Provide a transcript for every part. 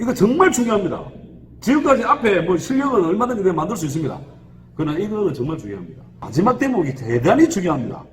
이거 정말 중요합니다. 지금까지 앞에 뭐 실력은 얼마든지 내가 만들 수 있습니다. 그러나 이거는 정말 중요합니다. 마지막 대목이 대단히 중요합니다.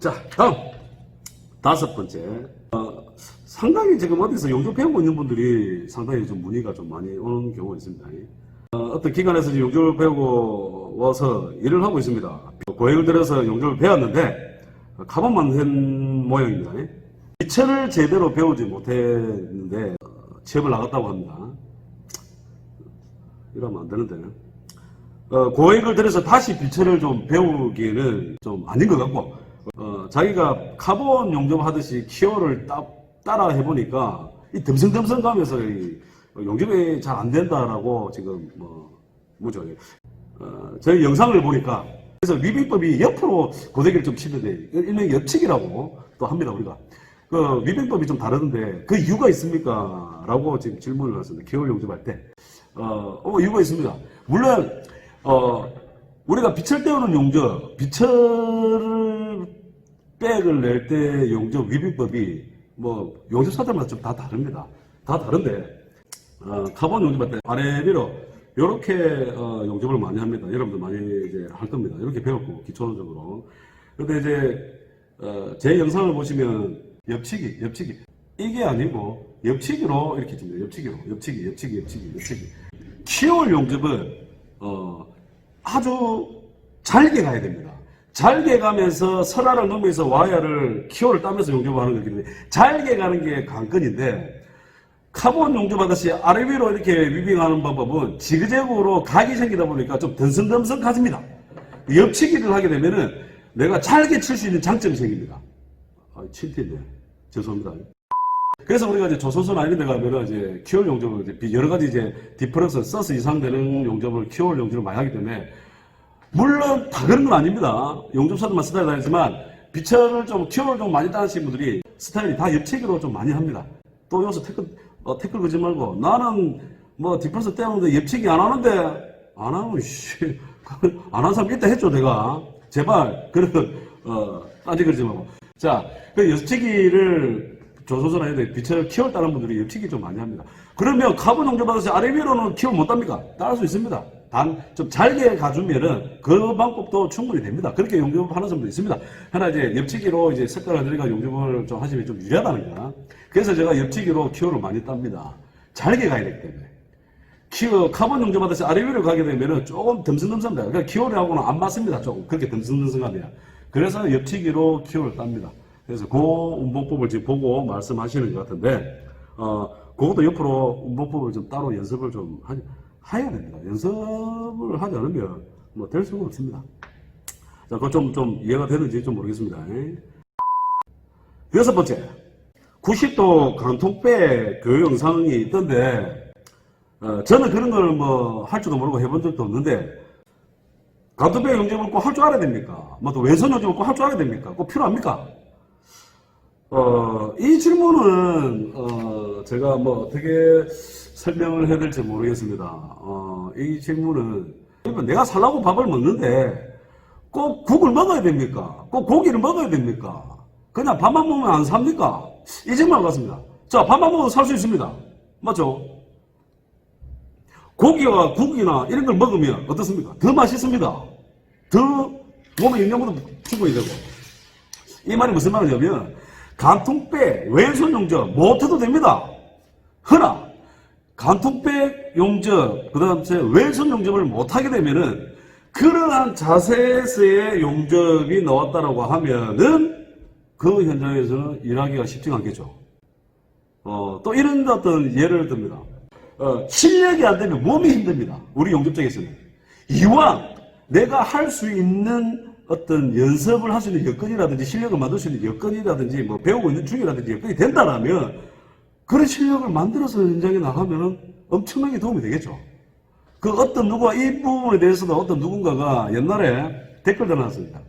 자, 다음 다섯 번째. 상당히 지금 어디서 용접 배우고 있는 분들이 상당히 좀 문의가 좀 많이 오는 경우가 있습니다. 어떤 기관에서 지금 용접을 배우고 와서 일을 하고 있습니다. 고액을 들여서 용접을 배웠는데 카본만 한 모양입니다. 비철을 제대로 배우지 못했는데 취업을 나갔다고 합니다. 이러면 안 되는데. 고액을 들여서 다시 비철을 좀 배우기에는 좀 아닌 것 같고, 자기가 카본 용접하듯이 키어를 따라 해보니까 이 듬성듬성 가면서 용접이 잘 안 된다라고 지금 뭐죠? 저희 영상을 보니까 그래서 위빙법이 옆으로 고데기를 좀 치는데 일명 옆치기라고 또 합니다. 우리가 그 위빙법이 좀 다르던데 그 이유가 있습니까? 라고 지금 질문을 하셨는데 기어 용접할 때 이유가 있습니다. 물론 우리가 비철 때우는 용접, 비철을 백을 낼 때 용접 위빙법이 뭐 용접사들마다 좀 다 다릅니다. 다 다른데 카본 용접할 때 아래 위로 이렇게 용접을 많이 합니다. 여러분들 많이 이제 할 겁니다. 이렇게 배웠고 기초적으로. 근데 이제 제 영상을 보시면 옆치기 이게 아니고 옆치기로 이렇게 칩니다. 옆치기. 키올 용접은 아주 잘게 가야 됩니다. 잘게 가면서 설화를 넣으면서 와이어를 키오를 따면서 용접하는 거기 때문에 잘게 가는 게 관건인데 카본 용접하듯이 아래 위로 이렇게 위빙하는 방법은 지그재그로 각이 생기다 보니까 좀 덤성덤성 가집니다. 옆치기를 하게 되면은 내가 잘게 칠 수 있는 장점이 생깁니다. 칠 텐데 죄송합니다. 그래서 우리가 이제 조선소 아이랜드 가면은 이제 키올 용접을 여러 가지 이제 디퍼런스 서스 이상 되는 용접을 키올 용접을 많이 하기 때문에 물론 다 그런 건 아닙니다. 용접사들만 스타일 다르지만 비철을 좀 키오를 좀 많이 따르시는 분들이 스타일이 다 옆치기로 좀 많이 합니다. 또 여기서 태클 그지 말고 나는 뭐 디퍼런스 때우는데 옆치기 안 하는데 안 하면 안 하는 사람 이따 했죠 내가 제발 그런 딴지 그러지 말고 자 그 옆치기를 조선소나 해도 비철을 키오를 따는 분들이 옆치기 좀 많이 합니다. 그러면 카본 용접하듯이 아래 위로는 키오 못 답니까? 따를 수 있습니다. 단 좀 잘게 가주면은 그 방법도 충분히 됩니다. 그렇게 용접하는 사람도 있습니다. 하나 이제 옆치기로 이제 색깔을 들어가 용접을 좀 하시면 좀 유리하다는 거야. 그래서 제가 옆치기로 키오를 많이 땁니다. 잘게 가야 되기 때문에. 카본 용접하듯이 아래 위로 가게 되면은 조금 듬성듬성합니다. 그러니까 키오하고는 안 맞습니다. 조금 그렇게 듬성듬성하면. 그래서 옆치기로 키오를 땁니다. 그래서 그 운봉법을 지금 보고 말씀하시는 것 같은데, 그것도 옆으로 운봉법을 좀 따로 연습을 좀 해야 됩니다. 연습을 하지 않으면 뭐 될 수가 없습니다. 자, 그거 좀 이해가 되는지 좀 모르겠습니다. 여섯 번째, 90도 강통배 교육 영상이 있던데, 저는 그런 걸 뭐 할 줄도 모르고 해본 적도 없는데, 강통배 용접을 꼭 할 줄 알아야 됩니까? 뭐 또 왼손 용접을 꼭 할 줄 알아야 됩니까? 꼭 필요합니까? 이 질문은, 제가 뭐 어떻게 설명을 해야 될지 모르겠습니다. 이 질문은, 내가 살라고 밥을 먹는데 꼭 국을 먹어야 됩니까? 꼭 고기를 먹어야 됩니까? 그냥 밥만 먹으면 안 삽니까? 이 질문 같습니다. 자, 밥만 먹어도 살 수 있습니다. 맞죠? 고기와 국이나 이런 걸 먹으면 어떻습니까? 더 맛있습니다. 더 몸에 영양분도 충분히 되고. 이 말이 무슨 말이냐면, 간통배, 왼손 용접 못해도 됩니다. 허나 간통배 용접, 그 다음에 왼손 용접을 못하게 되면은 그러한 자세에서의 용접이 나왔다라고 하면은 그 현장에서는 일하기가 쉽지가 않겠죠. 또 이런 어떤 예를 듭니다. 실력이 안 되면 몸이 힘듭니다. 우리 용접장에서는. 이왕 내가 할 수 있는 어떤 연습을 할 수 있는 여건이라든지 실력을 만들 수 있는 여건이라든지 뭐 배우고 있는 중이라든지 여건이 된다라면 그런 실력을 만들어서 현장에 나가면은 엄청나게 도움이 되겠죠. 그 어떤 누가 이 부분에 대해서도 어떤 누군가가 옛날에 댓글 달아놨습니다.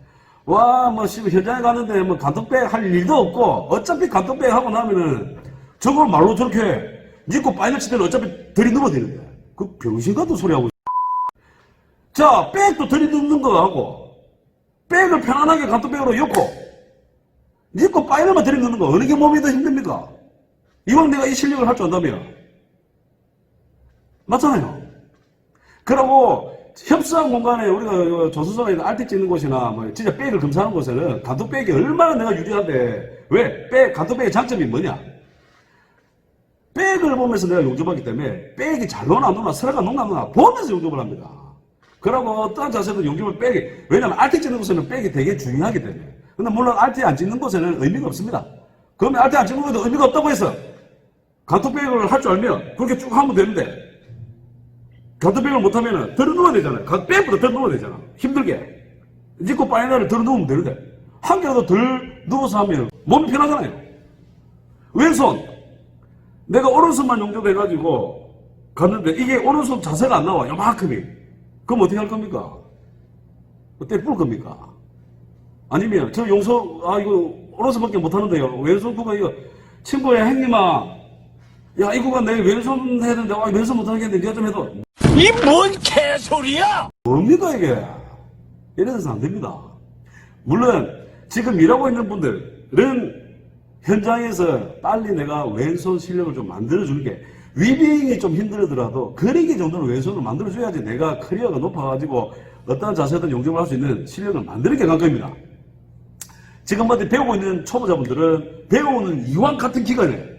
와, 뭐, 현장에 갔는데 뭐 감독백 할 일도 없고 어차피 감독백 하고 나면은 저걸 말로 저렇게 니고 파이널 칠 때는 어차피 들이누면 되는데 그 병신 같은 소리 하고 자, 백도 들이눕는 거 하고 백을 편안하게 감독백으로 엮고 니고 파이널만 들이눕는 거 어느 게 몸이 더 힘듭니까? 이왕 내가 이 실력을 할 줄 안다면 맞잖아요. 그러고 협상 공간에 우리가 조수석에 알티 찍는 곳이나 뭐 진짜 백을 검사하는 곳에는 감독백이 얼마나 내가 유리한데 왜? 감독백의 장점이 뭐냐? 백을 보면서 내가 용접하기 때문에 백이 잘 노나 안 노나 서로가 녹나 안 노나 보면서 용접을 합니다. 그러고 어떠한 자세도 용접을 백이 왜냐면 알티 찍는 곳에는 백이 되게 중요하기 때문에 근데 물론 알티 안 찍는 곳에는 의미가 없습니다. 그러면 알티 안 찍는 곳에도 의미가 없다고 해서 감독백을 할 줄 알면 그렇게 쭉 하면 되는데 감독백을 못하면은 들어 누워야 되잖아요. 백보다 들어 누워야 되잖아. 힘들게. 니코 파이널을 들어 누우면 되는데 한 개라도 덜 누워서 하면 몸이 편하잖아요. 왼손 내가 오른손만 용접해가지고 갔는데 이게 오른손 자세가 안 나와. 요만큼이. 그럼 어떻게 할 겁니까? 어때 뿔 겁니까? 아니면 저 용서 이거 오른손밖에 못하는데요. 왼손 구간 이거 친구야 형님아 야 이 구간 내 왼손 해야 되는데 왼손 못하겠는데 네가 좀 해도 이 뭔 개소리야! 뭡니까 이게? 이래서 안 됩니다. 물론 지금 일하고 있는 분들은 현장에서 빨리 내가 왼손 실력을 좀 만들어주는 게 위빙이 좀 힘들더라도 그리기 정도는 왼손을 만들어줘야지 내가 커리어가 높아가지고 어떠한 자세든 용접을 할 수 있는 실력을 만드는 게 관건입니다. 지금 어디 배우고 있는 초보자분들은 배우는 이왕 같은 기간에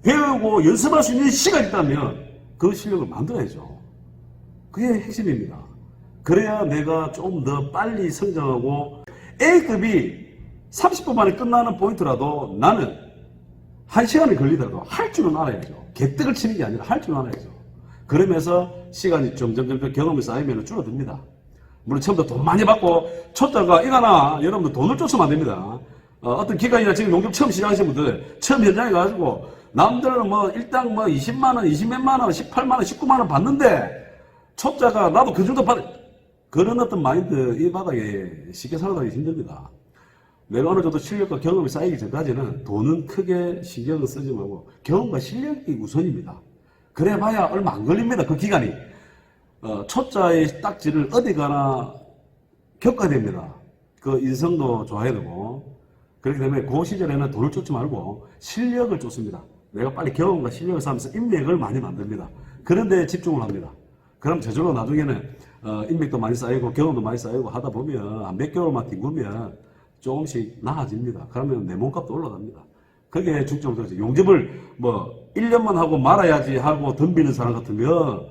배우고 연습할 수 있는 시간이 있다면 그 실력을 만들어야죠. 그게 핵심입니다. 그래야 내가 좀 더 빨리 성장하고 A급이 30분 만에 끝나는 포인트라도 나는 1시간이 걸리더라도 할 줄은 알아야죠. 개떡을 치는 게 아니라 할 줄은 알아야죠. 그러면서 시간이 점점 경험이 쌓이면 줄어듭니다. 물론 처음부터 돈 많이 받고 초짜가 이거나 여러분들 돈을 쫓으면 안 됩니다. 어떤 기간이나 지금 용접 처음 시작하신 분들 처음 현장에 가지고 남들은 뭐 일당 뭐 20만원, 20몇만원, 18만원, 19만원 받는데 초짜가 나도 그 정도 받아 그런 어떤 마인드 이 바닥에 쉽게 살아가기 힘듭니다. 내가 어느 정도 실력과 경험이 쌓이기 전까지는 돈은 크게 신경을 쓰지 말고 경험과 실력이 우선입니다. 그래 봐야 얼마 안 걸립니다. 그 기간이. 초짜의 딱지를 어디 가나 겪어야 됩니다. 그 인성도 좋아야 되고 그렇기 때문에 그 시절에는 돈을 쫓지 말고 실력을 쫓습니다. 내가 빨리 경험과 실력을 쌓으면서 인맥을 많이 만듭니다. 그런 데 집중을 합니다. 그럼 저절로 나중에는 인맥도 많이 쌓이고 경험도 많이 쌓이고 하다 보면 몇 개월만 뒹구면 조금씩 나아집니다. 그러면 내 몸값도 올라갑니다. 그게 중점으로 용접을 뭐 1년만 하고 말아야지 하고 덤비는 사람 같으면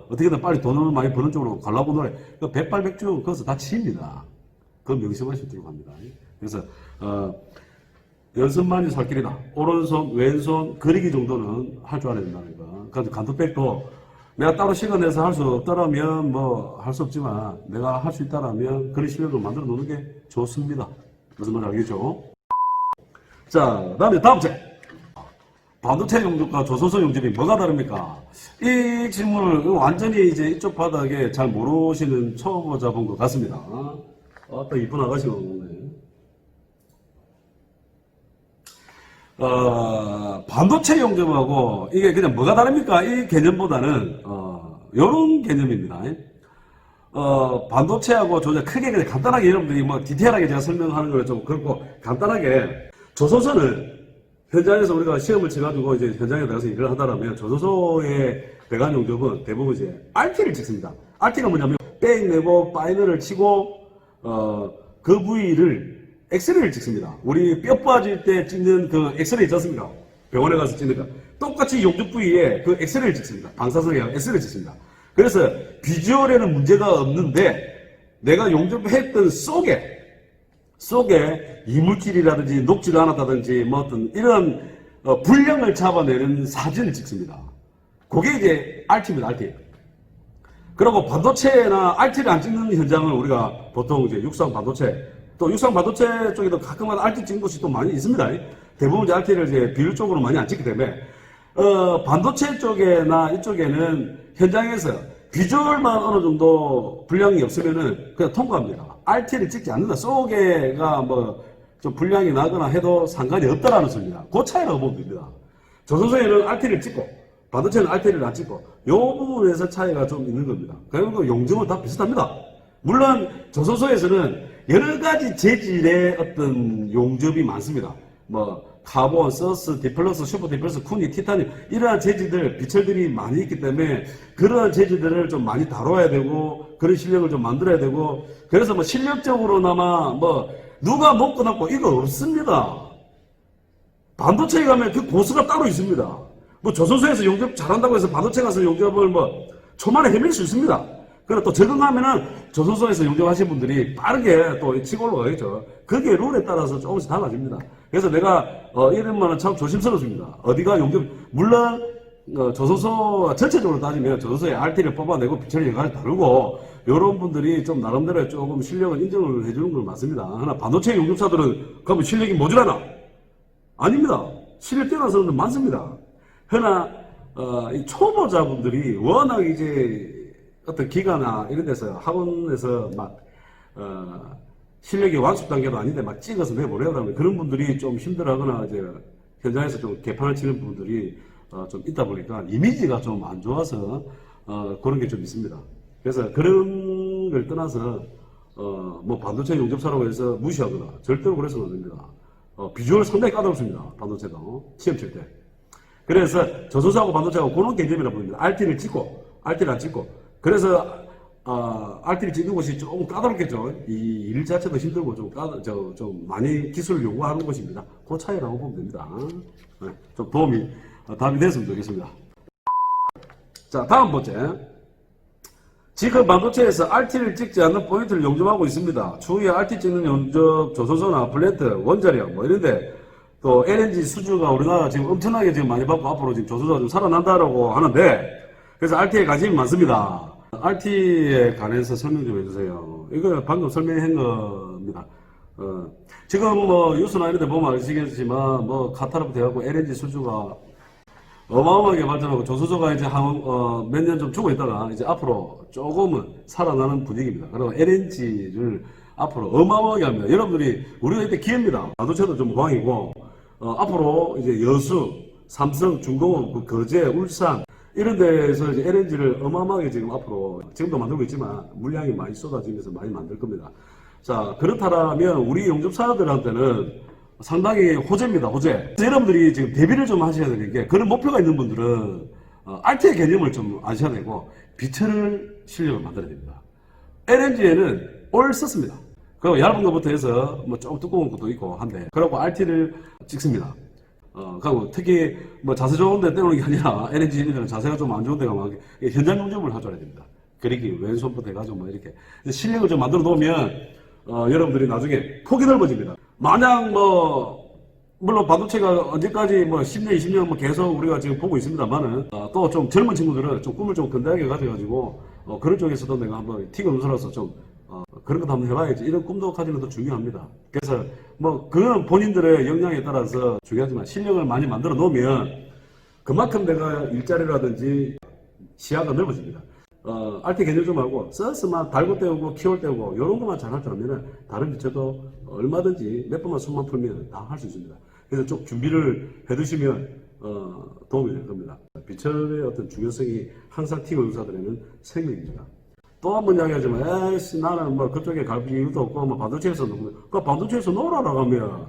어떻게든 빨리 돈을 많이 버는 쪽으로 가려고 노래 그 백발백중 거기서 다 치입니다. 그건 명심하시도록 합니다. 그래서 연습만이 살 길이다. 오른손, 왼손 그리기 정도는 할 줄 알아야 된다는 거. 그래서 감독백도 내가 따로 시간 내서 할 수 없다라면 뭐 할 수 없지만 내가 할 수 있다라면 그런 실력을 만들어 놓는 게 좋습니다. 무슨 말인지 알겠죠? 자, 다음에 다음 책. 반도체 용접과 조선소 용접이 뭐가 다릅니까? 이 질문을 완전히 이제 이쪽 바닥에 잘 모르시는 초보자분 것 같습니다. 또 이쁜 아가씨가 오네. 반도체 용접하고 이게 그냥 뭐가 다릅니까? 이 개념보다는 요런 개념입니다. 반도체하고 조작 크게 그냥 간단하게 여러분들이 뭐 디테일하게 제가 설명하는 걸 좀 그렇고 간단하게 조선소는 현장에서 우리가 시험을 쳐가지고 이제 현장에 나가서 일을 하다라면 조선소의 배관 용접은 대부분 이제 RT를 찍습니다. RT가 뭐냐면 백 내고 파이널을 치고 그 부위를 엑스레이를 찍습니다. 우리 뼈 빠질 때 찍는 그 엑스레이 있지 않습니까? 병원에 가서 찍는 거. 똑같이 용접 부위에 그 엑스레이를 찍습니다. 방사선에 엑스레이를 찍습니다. 그래서 비주얼에는 문제가 없는데 내가 용접했던 속에 이물질이라든지 녹지를 않았다든지 뭐 어떤 이런 불량을 잡아내는 사진을 찍습니다. 그게 이제 RT입니다. RT. 그리고 반도체나 RT를 안 찍는 현장을 우리가 보통 이제 육상 반도체, 또 육상 반도체 쪽에도 가끔마다 RT 찍는 곳이 또 많이 있습니다. 대부분 이제 RT를 이제 비율적으로 많이 안 찍기 때문에, 반도체 쪽에나 이쪽에는 현장에서 비주얼만 어느 정도 불량이 없으면은 그냥 통과합니다. RT를 찍지 않는다. 속에가 뭐 좀 불량이 나거나 해도 상관이 없다라는 소리입니다. 그 차이라고 보면 됩니다. 조선소에는 RT를 찍고, 반도체는 RT를 안 찍고, 요 부분에서 차이가 좀 있는 겁니다. 그리고 용접은 다 비슷합니다. 물론 조선소에서는 여러 가지 재질의 어떤 용접이 많습니다. 뭐 카본, 서스, 디플러스, 슈퍼 디플러스, 쿠니, 티타늄 이러한 재질들, 비철들이 많이 있기 때문에 그런 재질들을 좀 많이 다뤄야 되고 그런 실력을 좀 만들어야 되고, 그래서 뭐 실력적으로나마 뭐 누가 먹고 났고 이거 없습니다. 반도체에 가면 그 고수가 따로 있습니다. 뭐 조선소에서 용접 잘한다고 해서 반도체 가서 용접을 뭐 초만에 헤맬 수 있습니다. 그리고 또 적응하면은 조선소에서 용접하신 분들이 빠르게 또 치고 올라가겠죠. 그게 룰에 따라서 조금씩 달라집니다. 그래서 내가 이런 말은 참 조심스럽습니다. 어디가 용접, 물론 조선소 전체적으로 따지면 조선소의 RT를 뽑아내고 비철 여과를 다르고 이런 분들이 좀 나름대로 조금 실력을 인정을 해주는 건 맞습니다. 하나 반도체 용접사들은 그러면 실력이 모자라나? 아닙니다. 실력 뛰어난 사람들 많습니다. 그러나 이 초보자분들이 워낙 이제 어떤 기가나 이런 데서 학원에서 막 실력이 완숙 단계도 아닌데 막 찍어서 내보내다 보면 그런 분들이 좀 힘들어하거나 이제 현장에서 좀 개판을 치는 분들이 좀 있다 보니까 이미지가 좀 안 좋아서 그런 게 좀 있습니다. 그래서 그런 걸 떠나서 뭐 반도체 용접사라고 해서 무시하거나 절대로 그래서는 안 됩니다. 비주얼 상당히 까다롭습니다. 반도체도 시험 칠 때. 그래서 조선소하고 반도체하고 그런 개념이라 보입니다. RT를 찍고 RT를 안 찍고. 그래서 RT를 찍는 곳이 조금 까다롭겠죠. 이 일 자체도 힘들고 좀 많이 기술을 요구하는 곳입니다. 그 차이라고 보면 됩니다. 네, 좀 답이 됐으면 좋겠습니다. 자, 다음 번째. 지금 반도체에서 RT를 찍지 않는 포인트를 용접하고 있습니다. 추후에 RT 찍는 용접, 조선소나 플랜트, 원자력 뭐 이런데 또 LNG 수주가 우리나라 지금 엄청나게 지금 많이 받고 앞으로 지금 조선소가 좀 살아난다라고 하는데, 그래서 RT에 관심이 많습니다. RT에 관해서 설명 좀 해주세요. 이거 방금 설명한 겁니다. 지금 뭐 뉴스나 이런 데 보면 아시겠지만 뭐 카타르부터 해갖고 LNG 수주가 어마어마하게 발전하고 조선소가 이제 몇 년 좀 죽어 있다가 이제 앞으로 조금은 살아나는 분위기입니다. 그리고 LNG를 앞으로 어마어마하게 합니다. 여러분들이 우리가 이때 기회입니다. 반도체도 좀 호황이고 앞으로 이제 여수, 삼성, 중공업, 거제, 울산 이런 데서 이제 LNG를 어마어마하게 지금 앞으로 지금도 만들고 있지만 물량이 많이 쏟아지면서 많이 만들 겁니다. 자, 그렇다면 우리 용접사들한테는 상당히 호재입니다, 호재. 여러분들이 지금 대비를 좀 하셔야 되는 게, 그런 목표가 있는 분들은 RT의 개념을 좀 아셔야 되고 비철 실력을 만들어야 됩니다. LNG에는 올 썼습니다. 그리고 얇은 것부터 해서 뭐 좀 두꺼운 것도 있고 한데, 그리고 RT를 찍습니다. 그리고 특히 뭐 자세 좋은데 때우는 게 아니라 LNG는 자세가 좀 안 좋은 데가 막 현장 용접을 해줘야 됩니다. 그리기 왼손부터 해가지고 뭐 이렇게 실력을 좀 만들어 놓으면 여러분들이 나중에 폭이 넓어집니다. 만약 물론 반도체가 언제까지 10년, 20년 계속 우리가 지금 보고 있습니다만은, 또 좀 젊은 친구들은 좀 꿈을 좀 건대하게 가져가지고, 그런 쪽에서도 내가 한번 튀겨 눈살아서 좀, 그런 것도 한번 해봐야지. 이런 꿈도 가지는 것도 중요합니다. 그래서 그건 본인들의 역량에 따라서 중요하지만 실력을 많이 만들어 놓으면 그만큼 내가 일자리라든지 시야가 넓어집니다. RT 개념 좀 하고, 서스만 달고 때우고, 키울 때우고, 요런 것만 잘할 줄 알면은, 다른 비철도 얼마든지 몇 번만 숨만 풀면 다 할 수 있습니다. 그래서 좀 준비를 해 두시면, 도움이 될 겁니다. 비철의 어떤 중요성이 항상 티고 유사들에는 생명입니다. 또 한 번 이야기하지만, 에이씨, 나는 그쪽에 갈 이유도 없고, 반도체에서 반도체에서 놀아라 가면.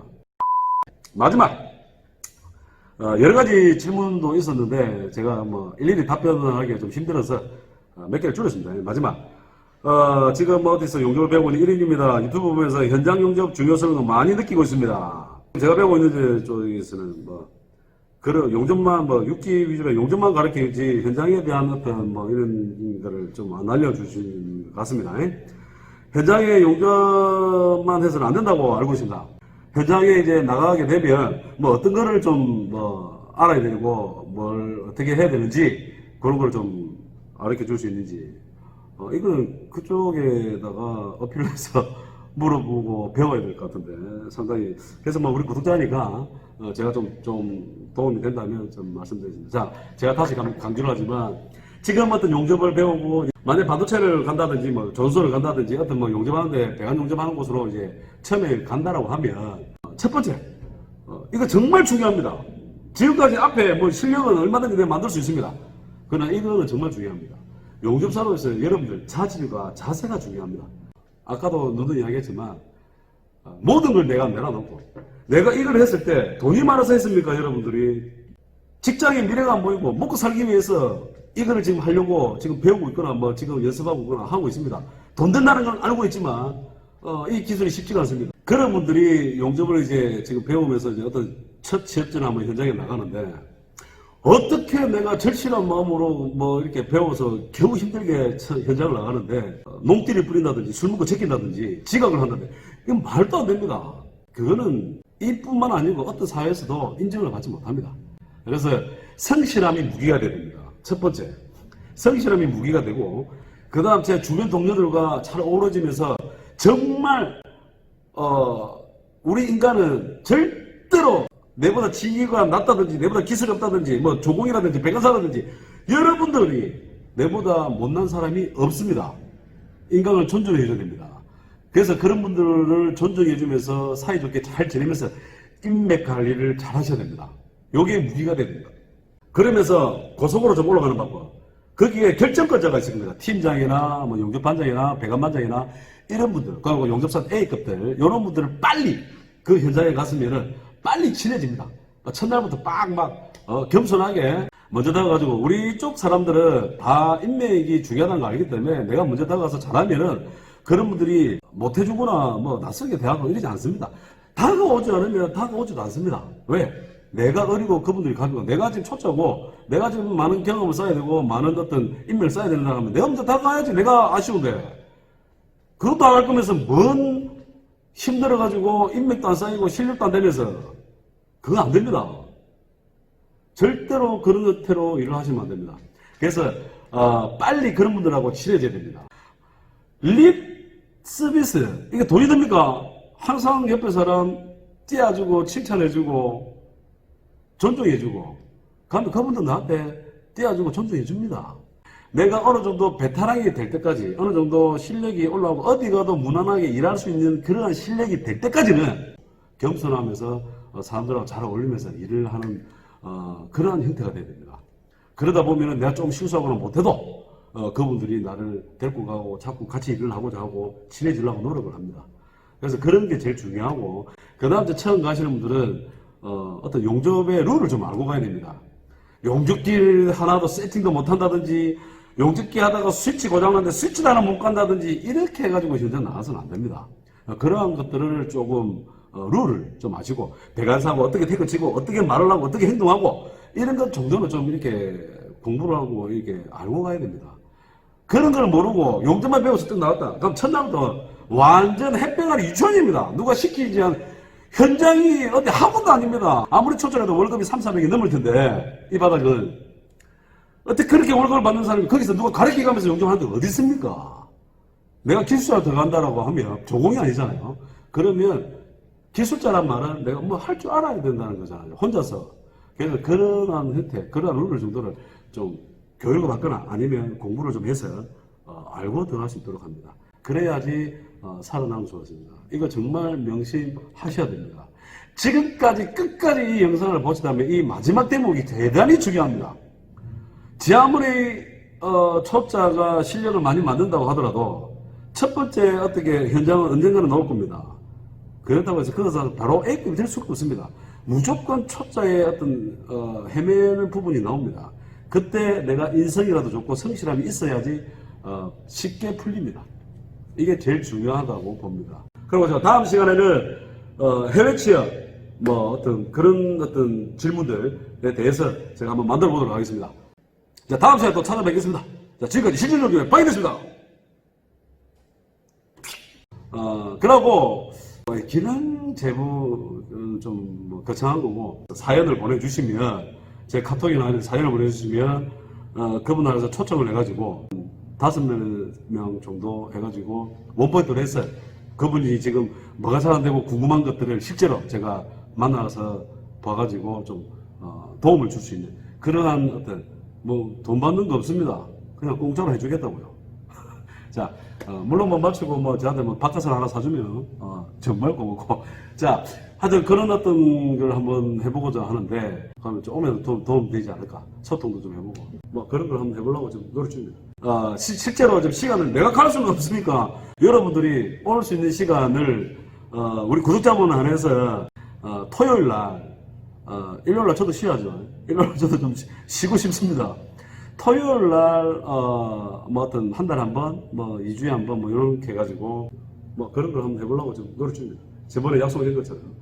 마지막! 여러 가지 질문도 있었는데, 제가 일일이 답변을 하기가 좀 힘들어서, 몇 개를 줄였습니다. 마지막. 지금 어디서 용접을 배우고 있는 1인입니다. 유튜브 보면서 현장 용접 중요성을 많이 느끼고 있습니다. 제가 배우고 있는 쪽에서는 용접만, 육지 위주로 용접만 가르치지 현장에 대한 어떤 이런 거를 좀 안 알려주신 것 같습니다. 현장에 용접만 해서는 안 된다고 알고 있습니다. 현장에 이제 나가게 되면 어떤 거를 좀 알아야 되고 뭘 어떻게 해야 되는지 그런 걸 좀 가르쳐 줄 수 있는지 이거는 그쪽에다가 어필해서 물어보고 배워야 될 것 같은데, 상당히. 그래서 뭐 우리 구독자니까, 제가 좀 도움이 된다면 좀 말씀드리겠습니다. 자, 제가 다시 강조를 하지만, 지금 어떤 용접을 배우고, 만약 반도체를 간다든지, 뭐, 전소를 간다든지, 어떤 뭐 용접하는데, 배관 용접하는 곳으로 이제 처음에 간다라고 하면, 첫 번째, 이거 정말 중요합니다. 지금까지 앞에 뭐 실력은 얼마든지 내가 만들 수 있습니다. 그러나 이거는 정말 중요합니다. 용접사로서 여러분들 자질과 자세가 중요합니다. 아까도 너도 이야기했지만 모든 걸 내가 내려놓고 내가 이걸 했을 때 돈이 많아서 했습니까? 여러분들이 직장의 미래가 안 보이고 먹고 살기 위해서 이거를 지금 하려고 지금 배우고 있거나 뭐 지금 연습하고 있거나 하고 있습니다. 돈 든다는 건 알고 있지만 이 기술이 쉽지가 않습니다. 그런 분들이 용접을 이제 지금 배우면서 이제 어떤 첫 취업전 한번 현장에 나가는데 어떻게 내가 절실한 마음으로 뭐 이렇게 배워서 겨우 힘들게 현장을 나가는데 농띠를 뿌린다든지 술 먹고 제낀다든지 지각을 한다든지 이건 말도 안 됩니다. 그거는 이뿐만 아니고 어떤 사회에서도 인정을 받지 못합니다. 그래서 성실함이 무기가 돼야 됩니다. 첫 번째, 성실함이 무기가 되고 그 다음 제 주변 동료들과 잘 어우러지면서 정말 우리 인간은 절대로 내보다 지위가 낮다든지 내보다 기술이 없다든지 뭐 조공이라든지 백과사라든지 여러분들이 내보다 못난 사람이 없습니다. 인간을 존중해 줘야 됩니다. 그래서 그런 분들을 존중해 주면서 사이좋게 잘 지내면서 인맥 관리를 잘 하셔야 됩니다. 요게 무기가 됩니다. 그러면서 고속으로 좀 올라가는 방법. 거기에 결정권자가 있습니다. 팀장이나 뭐 용접반장이나 배관반장이나 이런 분들, 그리고 용접사 A급들 이런 분들을 빨리 그 현장에 갔으면은 빨리 친해집니다. 첫날부터 겸손하게 먼저 다가가지고 우리 쪽 사람들은 다 인맥이 중요하다는 걸 알기 때문에 내가 먼저 다가가서 잘하면은 그런 분들이 못해주거나 뭐 낯설게 대하고 이러지 않습니다. 다가오지 않으면 다가오지도 않습니다. 왜? 내가 어리고 그분들이 가지고 내가 지금 초짜고 내가 지금 많은 경험을 쌓아야 되고 많은 어떤 인맥을 쌓아야 된다 하면 내가 먼저 다가가야지. 내가 아쉬운데 그것도 안 할 거면서 뭔 힘들어가지고 인맥도 안 쌓이고 실력도 안 되면서 그거 안 됩니다. 절대로 그런 형태로 일을 하시면 안 됩니다. 그래서 빨리 그런 분들하고 친해져야 됩니다. 립 서비스 이게 돈이 듭니까? 항상 옆에 사람 띄워주고 칭찬해주고 존중해주고 그분들 나한테 띄워주고 존중해줍니다. 내가 어느 정도 베테랑이 될 때까지 어느 정도 실력이 올라오고 어디 가도 무난하게 일할 수 있는 그러한 실력이 될 때까지는 겸손하면서 사람들하고 잘 어울리면서 일을 하는 그러한 형태가 돼야 됩니다. 그러다 보면은 내가 좀 실수하거나 못해도 그분들이 나를 데리고 가고 자꾸 같이 일을 하고자 하고 친해지려고 노력을 합니다. 그래서 그런 게 제일 중요하고 그 다음 처음 가시는 분들은 어떤 용접의 룰을 좀 알고 가야 됩니다. 용접기 하나도 세팅도 못한다든지 용접기 하다가 스위치 고장났는데 스위치도 하나 못 간다든지 이렇게 해가지고 현장 나가서는 안 됩니다. 그러한 것들을 조금 룰을 좀 아시고 배관사하고 어떻게 태클 치고 어떻게 말을 하고 어떻게 행동하고 이런 것 정도는 좀 이렇게 공부를 하고 이렇게 알고 가야 됩니다. 그런 걸 모르고 용접만 배워서 뚝 나왔다. 그럼 첫날부터 완전 햇병아리 유치원입니다. 누가 시키지 않은 현장이 어디 학원도 아닙니다. 아무리 초짜라도 월급이 300~400이 넘을 텐데 이 바닥은 어떻게 그렇게 월급을 받는 사람이 거기서 누가 가르쳐가면서 용접하는데 어디 있습니까? 내가 기술자로 들어간다라고 하면 조공이 아니잖아요. 그러면 기술자란 말은 내가 뭐 할 줄 알아야 된다는 거잖아요. 혼자서. 그래서 그러한 형태, 그러한 룰을 정도를 좀 교육을 받거나 아니면 공부를 좀 해서 알고 들어갈 수 있도록 합니다. 그래야지 살아남을 수 있습니다. 이거 정말 명심하셔야 됩니다. 지금까지 끝까지 이 영상을 보시다면 이 마지막 대목이 대단히 중요합니다. 지 아무리 초짜가 실력을 많이 만든다고 하더라도 첫 번째 어떻게 현장은 언젠가는 나올 겁니다. 그렇다고 해서 그것은 바로 A급이 될 수가 없습니다. 무조건 초짜의 어떤 헤매는 부분이 나옵니다. 그때 내가 인성이라도 좋고 성실함이 있어야지 쉽게 풀립니다. 이게 제일 중요하다고 봅니다. 그리고 제가 다음 시간에는 해외 취업 뭐 어떤 그런 어떤 질문들에 대해서 제가 한번 만들어 보도록 하겠습니다. 자, 다음 시간에 또 찾아뵙겠습니다. 자, 지금까지 실질적으로 빵이 됐습니다. 그러고 기능 제보는 좀뭐 거창한 거고 사연을 보내주시면 제 카톡이나 사연을 보내주시면 그분 안에서 초청을 해가지고 5명 정도 해가지고 원포인트를 했어요. 그분이 지금 뭐가 잘 안 되고 궁금한 것들을 실제로 제가 만나서 봐가지고 좀 도움을 줄 수 있는 그러한 어떤 뭐 돈 받는 거 없습니다. 그냥 공짜로 해주겠다고요. 자, 물론 뭐 마치고 뭐 저한테 뭐 바깥을 하나 사주면 정말 고맙고 자, 하여튼 그런 어떤 걸 한번 해보고자 하는데 그러면 조금이라도 도움 되지 않을까 소통도 좀 해보고 뭐 그런 걸 한번 해보려고 좀 노력 중입니다. 실제로 좀 시간을 매각할 수는 없으니까 여러분들이 오늘 수 있는 시간을 우리 구독자분 안에서 토요일 날 일요일 날 저도 쉬어야죠. 일요일 날 저도 좀 쉬고 싶습니다. 토요일 날 뭐 어떤 한 달에 한 번, 뭐 2주에 한 번 뭐 이렇게 해가지고 뭐 그런 걸 한번 해보려고 좀 노력 중입니다. 저번에 약속한 것처럼.